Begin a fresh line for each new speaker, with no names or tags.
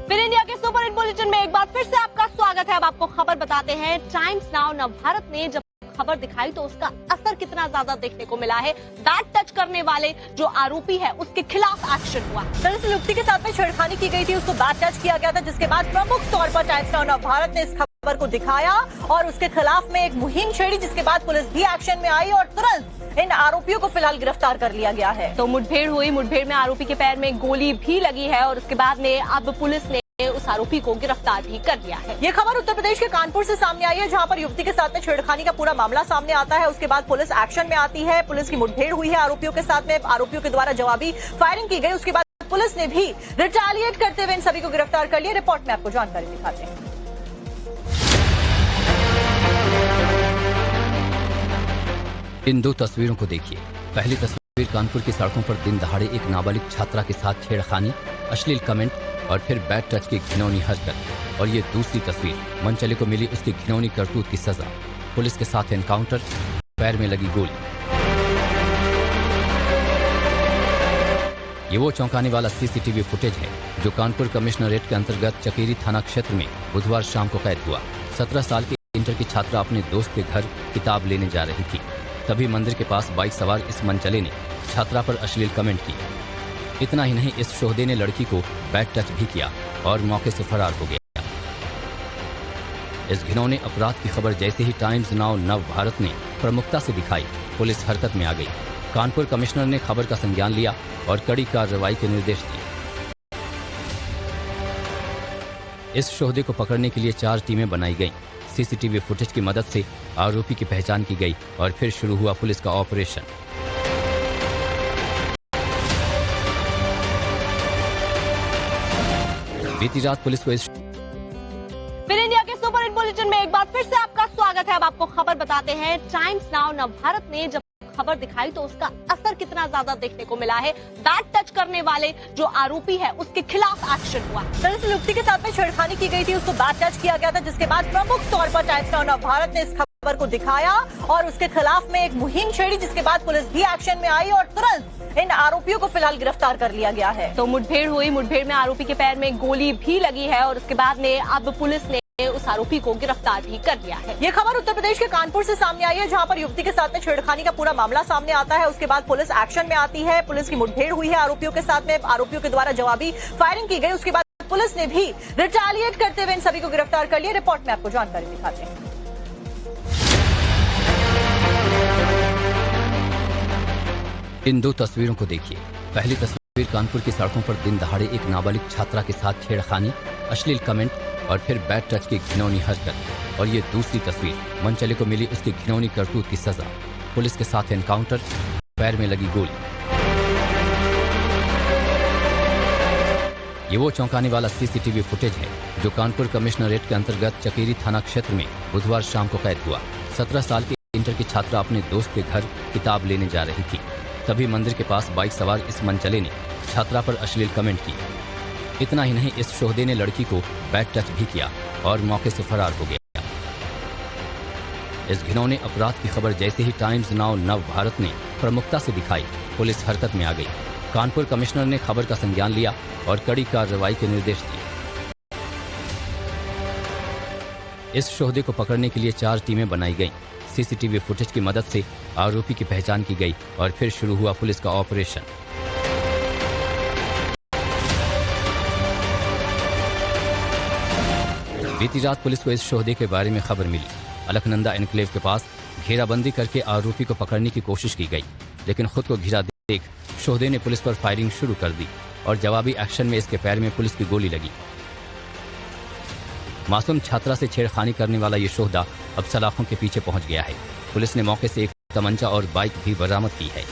फिर इंडिया के super hit bulletin में एक बार फिर से आपका स्वागत है। अब आपको खबर बताते हैं। टाइम्स नाउ नवभारत ने जब खबर दिखाई तो उसका असर कितना ज्यादा देखने को मिला है। बैट टच करने वाले जो आरोपी है उसके खिलाफ एक्शन हुआ।
दरअसल युवती के साथ में छेड़खानी की गई थी, उसको बैट टच किया गया था, जिसके बाद प्रमुख तौर पर टाइम्स नाउ नवभारत ने इस खबर को दिखाया और उसके खिलाफ में एक मुहिम छेड़ी, जिसके बाद पुलिस भी एक्शन में आई और तुरंत इन आरोपियों को फिलहाल गिरफ्तार कर लिया गया है।
तो मुठभेड़ हुई, मुठभेड़ में आरोपी के पैर में गोली भी लगी है और उसके बाद में अब पुलिस ने उस आरोपी को गिरफ्तार भी कर लिया है।
ये खबर उत्तर प्रदेश के कानपुर से सामने आई है, जहां पर युवती के साथ में छेड़खानी का पूरा मामला सामने आता है। उसके बाद पुलिस एक्शन में आती है, पुलिस की मुठभेड़ हुई है आरोपियों के साथ में, आरोपियों के द्वारा जवाबी फायरिंग की गई। उसके बाद पुलिस ने भी रिटेलिएट करते हुए इन सभी को गिरफ्तार कर लिया। रिपोर्ट में आपको जानकारी दिखाते हैं।
इन दो तस्वीरों को देखिए। पहली तस्वीर कानपुर की सड़कों पर दिन दहाड़े एक नाबालिग छात्रा के साथ छेड़खानी, अश्लील कमेंट और फिर बैट टच की घिनौनी हरकत। और ये दूसरी तस्वीर मनचले को मिली उसकी घिनौनी करतूत की सजा, पुलिस के साथ एनकाउंटर, पैर में लगी गोली। ये वो चौंकाने वाला सीसीटीवी फुटेज है जो कानपुर कमिश्नरेट के अंतर्गत चकेरी थाना क्षेत्र में बुधवार शाम को कैद हुआ। 17 साल की इंटर की छात्रा अपने दोस्त के घर किताब लेने जा रही थी, तभी मंदिर के पास बाइक सवार इस मनचले ने छात्रा पर अश्लील कमेंट किए। इतना ही नहीं, इस शोहदे ने लड़की को बैट टच भी किया और मौके से फरार हो गया। इस घिनौने अपराध की खबर जैसे ही टाइम्स नाउ नवभारत ने प्रमुखता से दिखाई, पुलिस हरकत में आ गई। कानपुर कमिश्नर ने खबर का संज्ञान लिया और कड़ी कार्रवाई के निर्देश दिए। इस शोहदे को पकड़ने के लिए 4 टीमें बनाई गईं। सीसीटीवी फुटेज की मदद से आरोपी की पहचान की गई और फिर शुरू हुआ पुलिस का ऑपरेशन। बीती रात पुलिस को
फिर इंडिया के सुपर हिट बुलेटिन में एक बार फिर से आपका स्वागत है। अब आपको खबर बताते हैं। टाइम्स नाउ नवभारत ने जब खबर दिखाई तो उसका असर कितना ज्यादा देखने को मिला है। बैट टच करने वाले जो आरोपी है उसके खिलाफ एक्शन हुआ।
दरअसल युवती के साथ में छेड़खानी की गई थी, उसको बैट टच किया गया था, जिसके बाद प्रमुख तौर पर टाइम्स नाउ नवभारत ने इस खबर को दिखाया और उसके खिलाफ में एक मुहिम छेड़ी, जिसके बाद पुलिस भी एक्शन में आई और तुरंत इन आरोपियों को फिलहाल गिरफ्तार कर लिया गया है।
तो मुठभेड़ हुई, मुठभेड़ में आरोपी के पैर में गोली भी लगी है और उसके बाद में अब पुलिस ने उस आरोपी को गिरफ्तार भी कर लिया है।
ये खबर उत्तर प्रदेश के कानपुर से सामने आई है, जहां पर युवती के साथ में छेड़खानी का पूरा मामला सामने आता है। उसके बाद पुलिस एक्शन में आती है, पुलिस की मुठभेड़ हुई है आरोपियों के साथ में, आरोपियों के द्वारा जवाबी फायरिंग की गई। उसके बाद पुलिस ने भी रिटेलिएट करते हुए इन सभी को गिरफ्तार कर लिया। रिपोर्ट में आपको जानकारी दिखाते हैं।
इन दो तस्वीरों को देखिए। पहली तस्वीर कानपुर की सड़कों पर दिन दहाड़े एक नाबालिग छात्रा के साथ छेड़खानी, अश्लील कमेंट और फिर बैट टच की घिनौनी हरकत। और ये दूसरी तस्वीर मनचले को मिली उसकी घिनौनी करतूत की सजा, पुलिस के साथ एनकाउंटर, पैर में लगी गोली। ये वो चौंकाने वाला सीसीटीवी फुटेज है जो कानपुर कमिश्नरेट के अंतर्गत चकेरी थाना क्षेत्र में बुधवार शाम को कैद हुआ। 17 साल की इंटर की छात्रा अपने दोस्त के घर किताब लेने जा रही थी, तभी मंदिर के पास बाइक सवार इस मनचले ने छात्रा पर अश्लील कमेंट किए। इतना ही नहीं, इस शोहदे ने लड़की को बैट टच भी किया और मौके से फरार हो गया। इस घिनौने अपराध की खबर जैसे ही टाइम्स नाउ नवभारत ने प्रमुखता से दिखाई, पुलिस हरकत में आ गई। कानपुर कमिश्नर ने खबर का संज्ञान लिया और कड़ी कार्रवाई के निर्देश दिए। इस शोहदे को पकड़ने के लिए 4 टीमें बनाई गईं। सीसीटीवी फुटेज की मदद से आरोपी की पहचान की गई और फिर शुरू हुआ पुलिस का ऑपरेशन। बीती रात पुलिस को इस शोहदे के बारे में खबर मिली। अलकनंदा एनक्लेव के पास घेराबंदी करके आरोपी को पकड़ने की कोशिश की गई, लेकिन खुद को घिरा देख शोहदे ने पुलिस पर फायरिंग शुरू कर दी और जवाबी एक्शन में इसके पैर में पुलिस की गोली लगी। मासूम छात्रा से छेड़खानी करने वाला ये शोहदा अब सलाखों के पीछे पहुंच गया है। पुलिस ने मौके से एक तमंचा और बाइक भी बरामद की है।